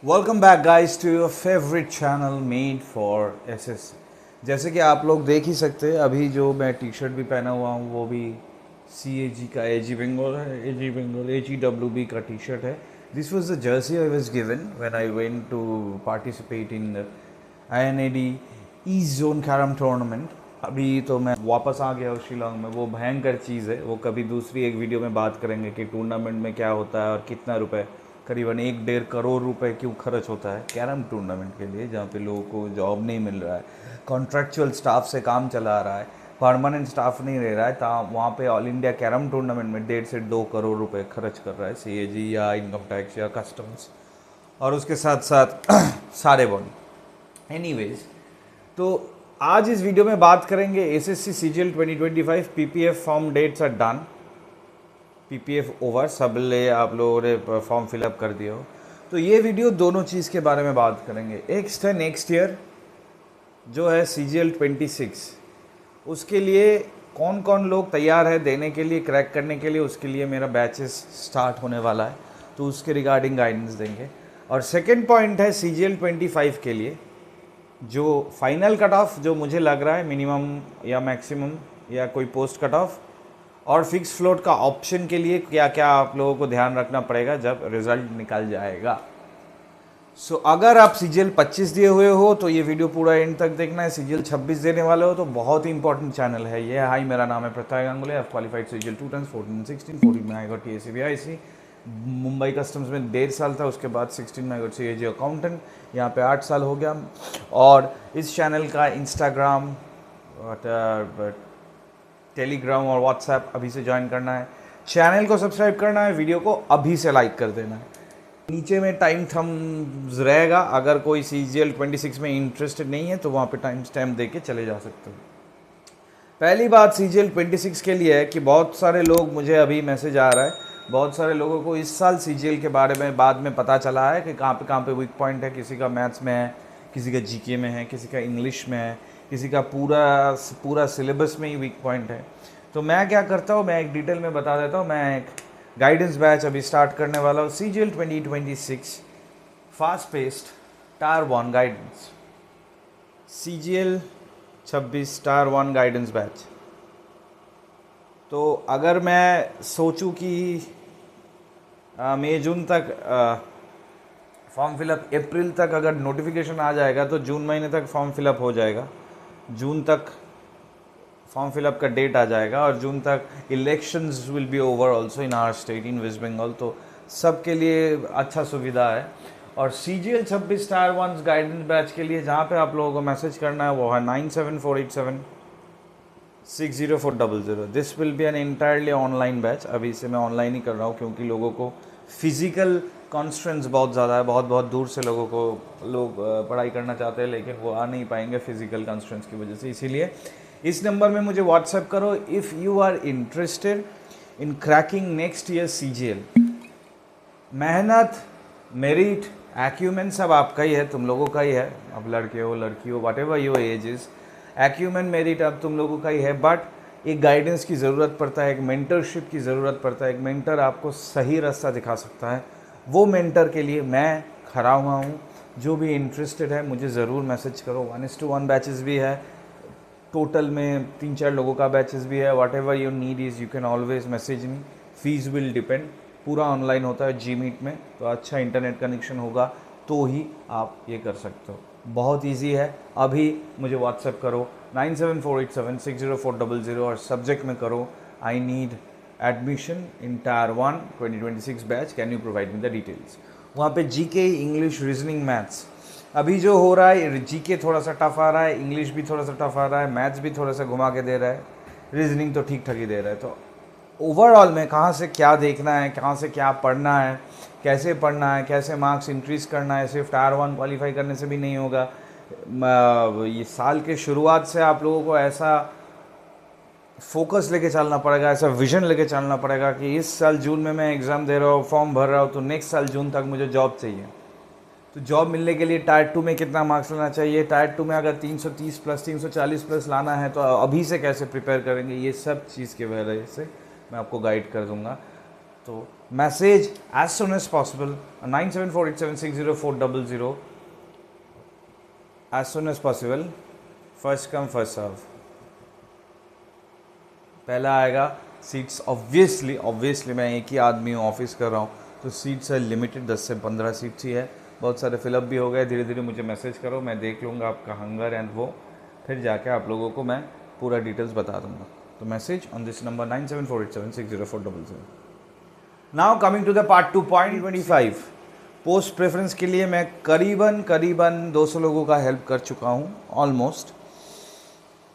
Welcome back guys to your favourite channel made for SSC. जैसे कि आप लोग देख ही सकते हैं, अभी जो मैं टी शर्ट भी पहना हुआ हूँ वो भी CAG का AG बंगाल है। AG बंगाल AGWB का टी शर्ट है। This was the jersey I was given when I went to participate in the INAD east zone carrom tournament. अभी तो मैं वापस आ गया हूँ शिलोंग में। वो भयंकर चीज़ है, वो कभी दूसरी एक वीडियो में बात करेंगे कि टूर्नामेंट में क्या होता है और कितना रुपए, करीबन 1-1.5 करोड़ रुपए क्यों खर्च होता है कैरम टूर्नामेंट के लिए, जहाँ पे लोगों को जॉब नहीं मिल रहा है, कॉन्ट्रैक्चुअल स्टाफ से काम चला रहा है, परमानेंट स्टाफ नहीं रह रहा है। वहाँ पे ऑल इंडिया कैरम टूर्नामेंट में 1.5 से 2 करोड़ रुपए खर्च कर रहा है CAG या इनकम टैक्स या कस्टम्स, और उसके साथ साथ सारे बॉडी। एनीवेज, तो आज इस वीडियो में बात करेंगे SSC CGL 2025 PPF form dates are done. PPF over, सब ले आप लोगों ने फॉर्म फिलअप कर दिया हो, तो ये वीडियो दोनों चीज़ के बारे में बात करेंगे। एक है नेक्स्ट ईयर जो है CGL 26, उसके लिए कौन कौन लोग तैयार है देने के लिए, क्रैक करने के लिए। उसके लिए मेरा बैचेस स्टार्ट होने वाला है, तो उसके रिगार्डिंग गाइडेंस देंगे। और सेकेंड पॉइंट है CGL 25 के लिए जो फाइनल कट ऑफ, जो मुझे लग रहा है मिनिमम या मैक्सिमम या कोई पोस्ट कट ऑफ, और फिक्स फ्लोट का ऑप्शन के लिए क्या क्या आप लोगों को ध्यान रखना पड़ेगा जब रिजल्ट निकल जाएगा। सो अगर आप CGL 25 दिए हुए हो तो ये वीडियो पूरा एंड तक देखना है। CGL 26 देने वाले हो तो बहुत ही इंपॉर्टेंट चैनल है ये। हाई, मेरा नाम है Prathay Ganguly. I qualified CGL 2 times, 14 16, 14 में I got TACBIC। Mumbai customs में 1.5 साल था, उसके बाद 16 में आई गॉट CAG अकाउंटेंट, यहाँ पे 8 साल हो गया। और इस चैनल का इंस्टाग्राम, टेलीग्राम और व्हाट्सएप अभी से ज्वाइन करना है। चैनल को सब्सक्राइब करना है, वीडियो को अभी से लाइक कर देना है। नीचे में टाइम थम्स रहेगा, अगर कोई CGL 26 में इंटरेस्टेड नहीं है तो वहाँ पे टाइम स्टैम्प दे के चले जा सकते हो। पहली बात CGL 26 के लिए है कि बहुत सारे लोग, मुझे अभी मैसेज आ रहा है, बहुत सारे लोगों को इस साल CGL के बारे में बाद में पता चला है कि कहाँ पे वीक पॉइंट है। किसी का मैथ्स में है, किसी का GK में है, किसी का इंग्लिश में है, किसी का पूरा सिलेबस में ही वीक पॉइंट है। तो मैं क्या करता हूँ, मैं एक डिटेल में बता देता हूँ। मैं एक गाइडेंस बैच अभी स्टार्ट करने वाला हूँ, CGL 2026 fast paced tyre 1 guidance, CGL 26 tyre 1 guidance batch. तो अगर मैं सोचूं कि मई जून तक फॉर्म फिलअप, अप्रैल तक अगर नोटिफिकेशन आ जाएगा तो जून महीने तक फॉर्म फिलअप हो जाएगा। जून तक फॉर्म फिलअप का डेट आ जाएगा और जून तक elections will be over also in our state, in West Bengal. तो सबके लिए अच्छा सुविधा है। और CGL 26 टायर 1 गाइडेंस बैच के लिए जहाँ पे आप लोगों को मैसेज करना है वो है 9748760400। This will be an entirely online batch. अभी से मैं ऑनलाइन ही कर रहा हूँ क्योंकि लोगों को फिजिकल कॉन्स्ट्रेंट्स बहुत ज़्यादा है। बहुत दूर से लोग पढ़ाई करना चाहते हैं लेकिन वो आ नहीं पाएंगे फिजिकल कॉन्स्ट्रेंट्स की वजह से। इसीलिए इस नंबर में मुझे व्हाट्सएप करो if you are interested in cracking next year CGL। मेहनत, मेरिट, एक्यूमेंट सब आपका ही है, तुम लोगों का ही है। अब लड़के हो लड़की हो, whatever your age is, acumen merit अब तुम लोगों का ही है। बट एक गाइडेंस की ज़रूरत पड़ता है, एक मेंटरशिप की ज़रूरत पड़ता है। एक मेंटर आपको सही रास्ता दिखा सकता है। वो मेंटर के लिए मैं खड़ा हुआ हूँ। जो भी इंटरेस्टेड है मुझे ज़रूर मैसेज करो। 1:1 बैचेस भी है, टोटल में 3-4 लोगों का बैचेस भी है। What ever your need is you can always message me. Fees will depend, पूरा ऑनलाइन होता है Gmeet में, तो अच्छा इंटरनेट कनेक्शन होगा तो ही आप ये कर सकते हो। बहुत इजी है। अभी मुझे व्हाट्सएप करो 9748760400 और सब्जेक्ट में करो I need admission in tyre 1 2026 batch, can you provide me the details. वहाँ पे GK, इंग्लिश, रीजनिंग, मैथ्स अभी जो हो रहा है, GK थोड़ा सा टफ आ रहा है, इंग्लिश भी थोड़ा सा टफ आ रहा है, मैथ्स भी थोड़ा सा घुमा के दे रहा है, रीजनिंग तो ठीक ठाक ही दे रहा है। तो ओवरऑल में कहाँ से क्या देखना है, कहाँ से क्या पढ़ना है, कैसे पढ़ना है, कैसे मार्क्स इंक्रीज़ करना है, सिर्फ टायर 1 क्वालिफाई करने से भी नहीं होगा। ये साल के शुरुआत से आप लोगों को ऐसा फोकस लेके चलना पड़ेगा, ऐसा विजन लेके चलना पड़ेगा कि इस साल जून में मैं एग्ज़ाम दे रहा हूँ, फॉर्म भर रहा हूँ, तो नेक्स्ट साल जून तक मुझे जॉब चाहिए। तो जॉब मिलने के लिए टायर 2 में कितना मार्क्स लाना चाहिए, टायर 2 में अगर 330 प्लस 340 प्लस लाना है तो अभी से कैसे प्रिपेयर करेंगे, ये सब चीज़ के वजह से मैं आपको गाइड कर दूंगा। तो message as soon as possible 9748760400 as soon as possible, first come first serve. पहला आएगा सीट्स, ऑब्वियसली मैं एक ही आदमी हूँ, ऑफिस कर रहा हूँ, तो सीट्स है लिमिटेड, 10 से 15 सीट्स ही है, बहुत सारे फिलअप भी हो गए। धीरे धीरे मुझे मैसेज करो, मैं देख लूँगा आपका हंगर एंड वो, फिर जाके आप लोगों को मैं पूरा डिटेल्स बता दूँगा। तो message on this number 9748760400। Now coming to the part 2.25, post preference के लिए मैं करीबन 200 लोगों का हेल्प कर चुका हूँ ऑलमोस्ट।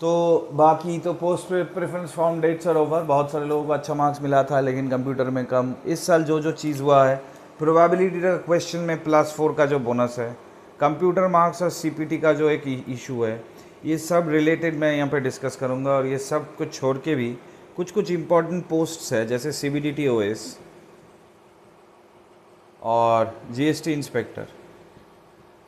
तो बाकी तो post preference form dates are over, बहुत सारे लोगों को अच्छा मार्क्स मिला था लेकिन कंप्यूटर में कम। इस साल जो चीज़ हुआ है, प्रोबेबिलिटी का क्वेश्चन में +4 का जो बोनस है, कंप्यूटर मार्क्स और सीपीटी का जो एक इशू है, ये सब रिलेटेड मैं यहाँ पे डिस्कस करूँगा। और ये सब कुछ छोड़ के भी कुछ इंपॉर्टेंट पोस्ट्स है जैसे CBDT OS और GST इंस्पेक्टर।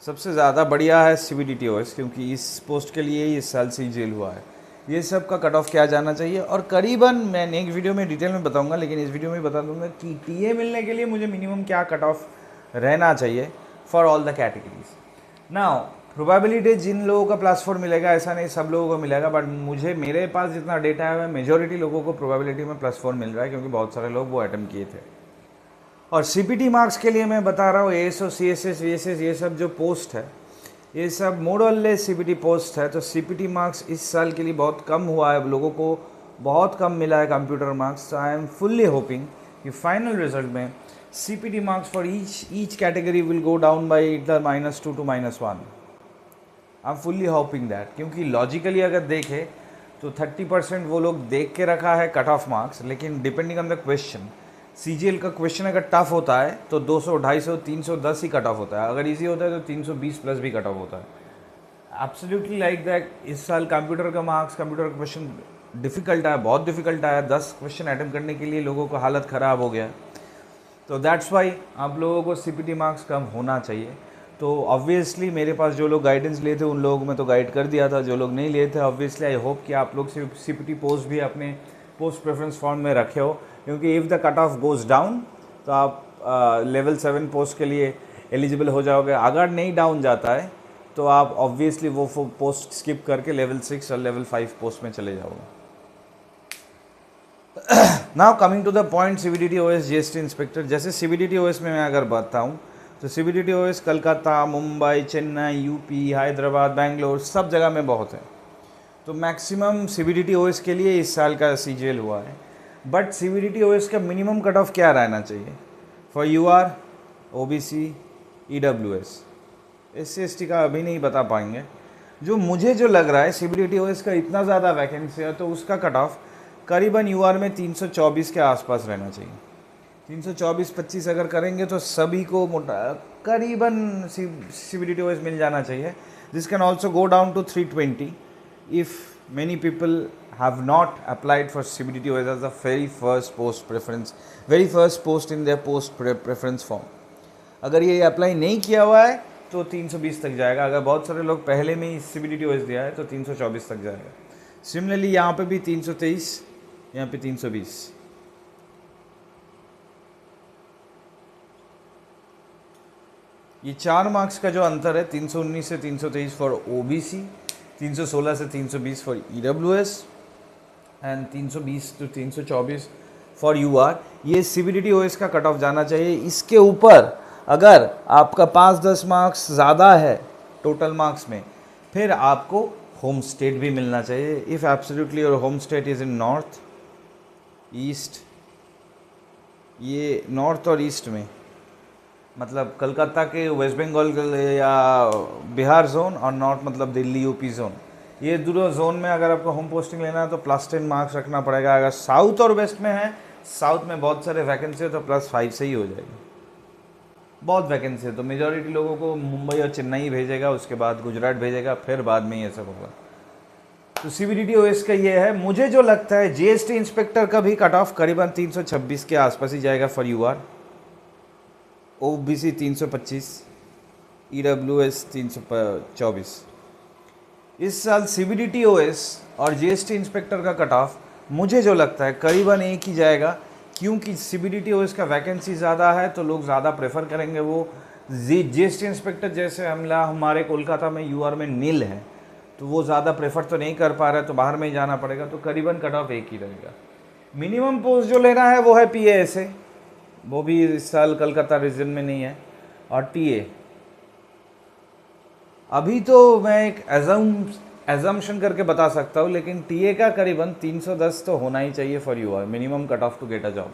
सबसे ज़्यादा बढ़िया है CBDT OS, क्योंकि इस पोस्ट के लिए ही इस साल CGL हुआ है। ये सब का कट ऑफ क्या जाना चाहिए, और करीबन मैं नेक्स्ट वीडियो में डिटेल में बताऊंगा, लेकिन इस वीडियो में बता दूंगा कि TA मिलने के लिए मुझे मिनिमम क्या कट ऑफ रहना चाहिए for all the categories. Now probability जिन लोगों का +4 मिलेगा, ऐसा नहीं सब लोगों को मिलेगा, बट मेरे पास जितना डेटा है मेजोरिटी लोगों को प्रोबेबिलिटी में +4 मिल रहा है, क्योंकि बहुत सारे लोग वो अटेम्प्ट किए थे। और CPT मार्क्स के लिए मैं बता रहा हूँ ASO CSS VSS ये सब जो पोस्ट है, ये सब मोरलेस CPT पोस्ट है। तो CPT मार्क्स इस साल के लिए बहुत कम हुआ है, लोगों को बहुत कम मिला है computer marks. I am fully hopping कि फाइनल रिजल्ट में CPT marks for each category will go down by इधर -2 to -1। I am fully hoping that, क्योंकि लॉजिकली अगर देखें तो 30% वो लोग देख के रखा है कट ऑफ मार्क्स, लेकिन depending on the question, CGL का क्वेश्चन अगर टफ होता है तो 200, 250, 310 ही कट ऑफ होता है, अगर इजी होता है तो 320 प्लस भी कट ऑफ होता है। Absolutely like that. इस साल कंप्यूटर का मार्क्स, कंप्यूटर का क्वेश्चन डिफ़िकल्ट आया, बहुत डिफ़िकल्ट आया, 10 क्वेश्चन अटेम्प्ट करने के लिए लोगों का हालत ख़राब हो गया। तो दैट्स वाई आप लोगों को CPT मार्क्स कम होना चाहिए। तो ऑब्वियसली मेरे पास जो लोग गाइडेंस लिए थे उन लोगों को मैं तो गाइड कर दिया था, जो लोग नहीं लिए थे ऑब्वियसली आई होप कि आप लोग CPT पोस्ट भी अपने पोस्ट प्रेफरेंस फॉर्म में रखे हो, क्योंकि if the cut off goes down तो आप लेवल 7 पोस्ट के लिए एलिजिबल हो जाओगे। अगर नहीं डाउन जाता है तो आप ऑब्वियसली वो पोस्ट स्किप करके लेवल 6 और लेवल 5 पोस्ट में चले जाओगे। Now coming to the point, CBDT OS GST inspector. जैसे CBDT OS में मैं अगर बताऊँ तो CBDT OS Calcutta, Mumbai, Chennai, UP, Hyderabad, Bangalore सब जगह में बहुत है। तो मैक्सिमम CBDT OS के लिए इस साल का CGL हुआ है, बट CBDT OS का मिनिमम कट ऑफ क्या रहना चाहिए for UR, OBC, EWS, SC/ST का अभी नहीं बता पाएंगे। जो मुझे जो लग रहा है CBDT OS का इतना ज़्यादा वैकेंसी है तो उसका कट ऑफ करीबन UR में 324 के आसपास रहना चाहिए। 324-25 अगर करेंगे तो सभी को करीबन CBDT OS मिल जाना चाहिए। This can also go down to 320 if many people have not applied for CBDT OS as the very first post in their post preference form। अगर ये अप्लाई नहीं किया हुआ है तो 320 तक जाएगा। अगर बहुत सारे लोग पहले में ही CBDT OS दिया है तो 324 तक जाएगा। सिमिलरली यहाँ पे भी 323, यहाँ पे 320। ये 4 मार्क्स का जो अंतर है, 319 से 323 फॉर OBC, 316 से 320 for EWS and 320 to 324 for UR। ये CBDT OS का कट ऑफ जाना चाहिए। इसके ऊपर अगर आपका 5-10 मार्क्स ज़्यादा है टोटल मार्क्स में, फिर आपको होम स्टेट भी मिलना चाहिए। If absolutely your home state is in north, east, ये नॉर्थ और ईस्ट में मतलब कलकत्ता के वेस्ट बंगाल या बिहार जोन, और नॉर्थ मतलब दिल्ली UP जोन, ये दोनों जोन में अगर आपको होम पोस्टिंग लेना है तो +10 मार्क्स रखना पड़ेगा। अगर साउथ और वेस्ट में है, साउथ में बहुत सारे वैकेंसी है तो +5 से ही हो जाएगी। बहुत वैकेंसी है तो मेजॉरिटी लोगों को मुंबई और चेन्नई भेजेगा, उसके बाद गुजरात भेजेगा, फिर बाद में ये सब होगा। तो CBDT OS का ये है। मुझे जो लगता है GST इंस्पेक्टर का भी कट ऑफ करीबन 326 के आसपास ही जाएगा फॉर UR, OBC 325, EWS 324। इस साल CBDT OS और GST इंस्पेक्टर का कट ऑफ मुझे जो लगता है करीबन एक ही जाएगा, क्योंकि CBDT ओएस का वैकेंसी ज़्यादा है तो लोग ज़्यादा प्रेफर करेंगे वो। GST इंस्पेक्टर जैसे हमला हमारे कोलकाता में UR में नील है, तो वो ज़्यादा प्रेफर तो नहीं कर पा रहा है, तो बाहर में ही जाना पड़ेगा, तो करीबन कट ऑफ एक ही रहेगा। मिनिमम पोस्ट जो लेना है वो है PASA, वो भी इस साल कलकत्ता रीजन में नहीं है। और TA अभी तो मैं एक एजम्पशन करके बता सकता हूँ, लेकिन TA का करीबन 310 तो होना ही चाहिए for UR, minimum cut off to get a job.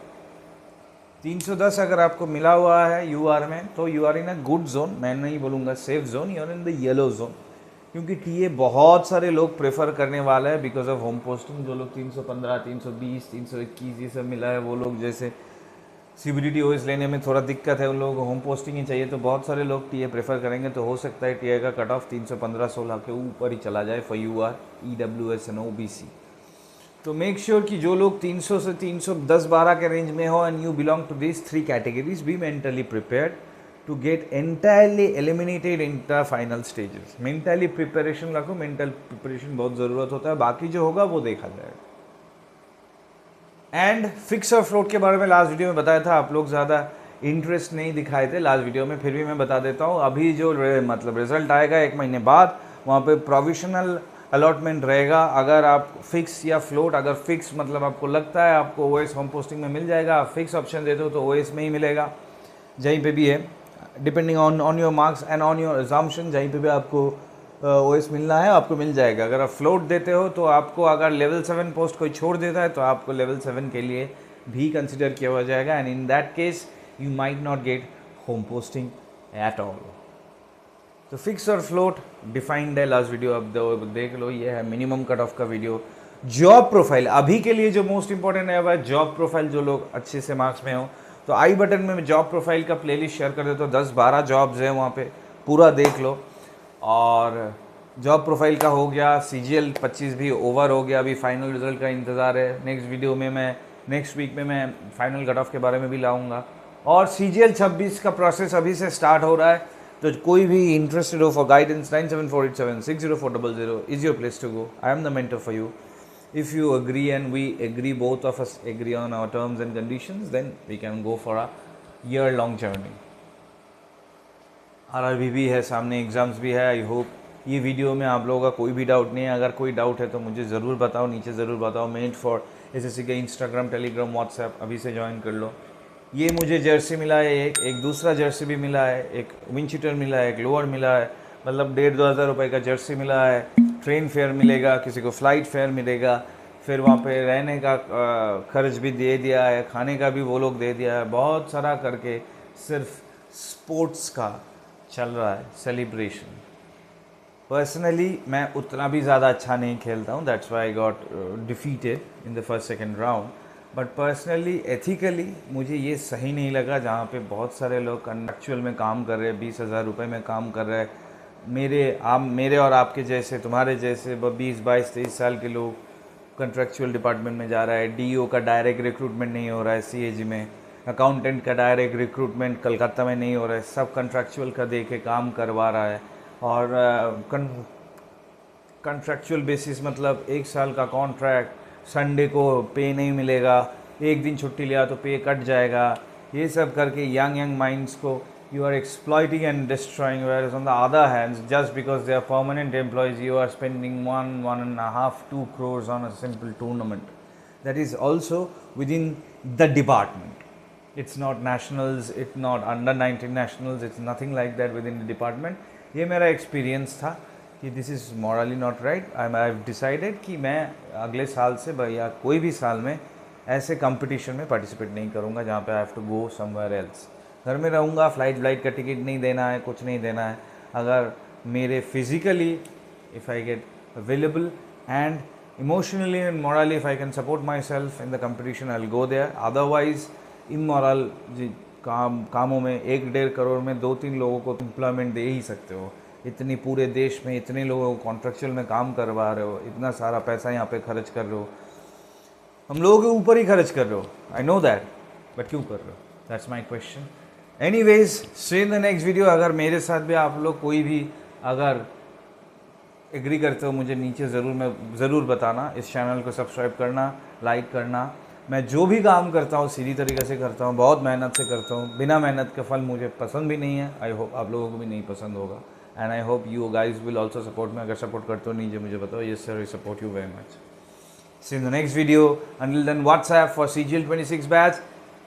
310 अगर आपको मिला हुआ है UR में तो you are in a good zone, मैं नहीं बोलूँगा safe zone, you are in the yellow zone. क्योंकि TA बहुत सारे लोग प्रेफर करने वाला है बिकॉज ऑफ होम पोस्टिंग। जो लोग 315, 320, 321 ये सब मिला है, वो लोग जैसे CBDT OS लेने में थोड़ा दिक्कत है, उन लोगों को होम पोस्टिंग ही चाहिए, तो बहुत सारे लोग TA प्रेफर करेंगे। तो हो सकता है TA का कट ऑफ 315-16 के ऊपर ही चला जाए for UR, EWS and OBC। तो मेक श्योर कि जो लोग 300 से 310-12 के रेंज में हो and you belong to this 3 categories, be mentally prepared to get entirely eliminated in the final stages. Mentally preparation रखो, मेंटल प्रिपरेशन बहुत ज़रूरत होता है, बाकी जो होगा वो देखा जाएगा। एंड फिक्स और फ्लोट के बारे में लास्ट वीडियो में बताया था, आप लोग ज़्यादा इंटरेस्ट नहीं दिखाए थे लास्ट वीडियो में, फिर भी मैं बता देता हूँ। अभी जो मतलब रिजल्ट आएगा 1 महीने बाद, वहाँ पे प्रोविजनल अलॉटमेंट रहेगा। अगर आप फिक्स या फ्लोट, अगर फिक्स मतलब आपको लगता है आपको OS होम पोस्टिंग में मिल जाएगा, आप फिक्स ऑप्शन देते हो तो OS में ही मिलेगा, जहीं पे भी है, depending on your marks and on your assumption, जहीं पे भी आपको OS मिलना है आपको मिल जाएगा। अगर आप फ्लोट देते हो तो आपको, अगर लेवल 7 पोस्ट कोई छोड़ देता है तो आपको लेवल 7 के लिए भी कंसिडर किया हो जाएगा, and in that case you might not get home posting at all. तो फिक्स और फ्लोट डिफाइंड है लास्ट वीडियो, अब देख लो, ये है मिनिमम कट ऑफ का वीडियो। जॉब प्रोफाइल अभी के लिए जो मोस्ट इंपॉर्टेंट है वह जॉब प्रोफाइल, जो लोग अच्छे से मार्क्स में हो तो आई बटन में जॉब प्रोफाइल का प्लेलिस्ट शेयर कर देता हूँ, 10-12 जॉब्स हैं वहाँ पे, पूरा देख लो। और जॉब प्रोफाइल का हो गया, CGL 25 भी ओवर हो गया, अभी फाइनल रिजल्ट का इंतज़ार है। नेक्स्ट वीडियो में मैं नेक्स्ट वीक में मैं फाइनल कट ऑफ के बारे में भी लाऊंगा। और CGL 26 का प्रोसेस अभी से स्टार्ट हो रहा है, तो कोई भी इंटरेस्टेड हो for guidance, 9748760400 is your place to go. I am the mentor for you. If you agree and we agree, both of us agree on our terms and conditions, then we can go for a year-long journey. RRB भी है सामने, exams भी है। I hope ये video में आप लोगों का कोई भी डाउट नहीं है। अगर कोई डाउट है तो मुझे ज़रूर बताओ, नीचे ज़रूर बताओ। मेड फॉर SSC के इंस्टाग्राम, टेलीग्राम, व्हाट्सएप अभी से ज्वाइन कर लो। ये मुझे जर्सी मिला है, एक दूसरा जर्सी भी मिला है, एक विंचीटर मिला है, एक लोअर मिला है, मतलब 1,500-2 हज़ार रुपये का जर्सी मिला है। ट्रेन फेयर मिलेगा, किसी को फ़्लाइट फेयर मिलेगा, फिर वहाँ पे रहने का खर्च भी दे दिया है, खाने का भी वो लोग दे दिया है, बहुत सारा करके सिर्फ स्पोर्ट्स का चल रहा है सेलिब्रेशन। पर्सनली मैं उतना भी ज़्यादा अच्छा नहीं खेलता हूँ, that's why I got defeated in the first second round. But personally ethically मुझे ये सही नहीं लगा, जहाँ पे बहुत सारे लोग कंट्रैक्चुअल में काम कर रहे हैं, 20,000 रुपये में काम कर रहे हैं। मेरे और आपके जैसे, तुम्हारे जैसे 20, 22, 23 साल के लोग कंट्रैक्चुअल डिपार्टमेंट में जा रहा है। DO का डायरेक्ट रिक्रूटमेंट नहीं हो रहा है CAG में, अकाउंटेंट का डायरेक्ट रिक्रूटमेंट कलकत्ता में नहीं हो रहा है, सब कंट्रैक्चुअल का दे के काम करवा रहा है। और कंट्रैक्चुअल बेसिस मतलब 1 साल का कॉन्ट्रैक्ट, संडे को पे नहीं मिलेगा, एक दिन छुट्टी लिया तो पे कट जाएगा, ये सब करके यंग माइंड्स को you are exploiting and destroying, whereas on the other hand, just because they are permanent employees, you are spending 1.5, 2 crores on a simple tournament that is also within the department. It's not nationals, it's not under 19 nationals, it's nothing like that within the department. ये मेरा experience था कि this is morally not right. I've decided कि मैं अगले साल से या कोई भी साल में ऐसे competition में participate नहीं करूँगा जहाँ पे I have to go somewhere else. घर में रहूँगा, फ्लाइट का टिकट नहीं देना है, कुछ नहीं देना है। अगर मेरे physically if I get available and emotionally and morally if I can support myself in the competition, I will go there. Otherwise immoral कामों में 1-1.5 करोड़ में 2-3 लोगों को एम्प्लॉयमेंट दे ही सकते हो। इतनी पूरे देश में इतने लोगों को कॉन्ट्रैक्चुअल में काम करवा रहे हो, इतना सारा पैसा यहाँ पे खर्च कर रहे हो, हम लोगों के ऊपर ही खर्च कर रहे हो। आई नो दैट, बट क्यों कर रहे हो? That's my question. Anyways, see in the next video. अगर मेरे साथ भी आप लोग कोई भी अगर एग्री करते हो, मुझे नीचे ज़रूर बताना। इस चैनल को सब्सक्राइब करना, लाइक करना, मैं जो भी काम करता हूँ सीधी तरीके से करता हूँ, बहुत मेहनत से करता हूँ। बिना मेहनत के फल मुझे पसंद भी नहीं है। आई होप आप लोगों को भी नहीं पसंद होगा। And I hope you guys will also support me. अगर सपोर्ट करते हो नीचे मुझे बताओ। Yes sir, I support you very much. See you in the next video. Until then, WhatsApp for CGL 26 batch,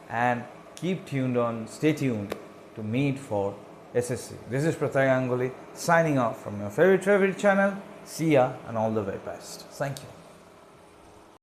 and keep tuned on. Stay tuned to meet for SSC. This is Prathai Ganguly signing off from your favorite channel. See ya and all the very best. Thank you.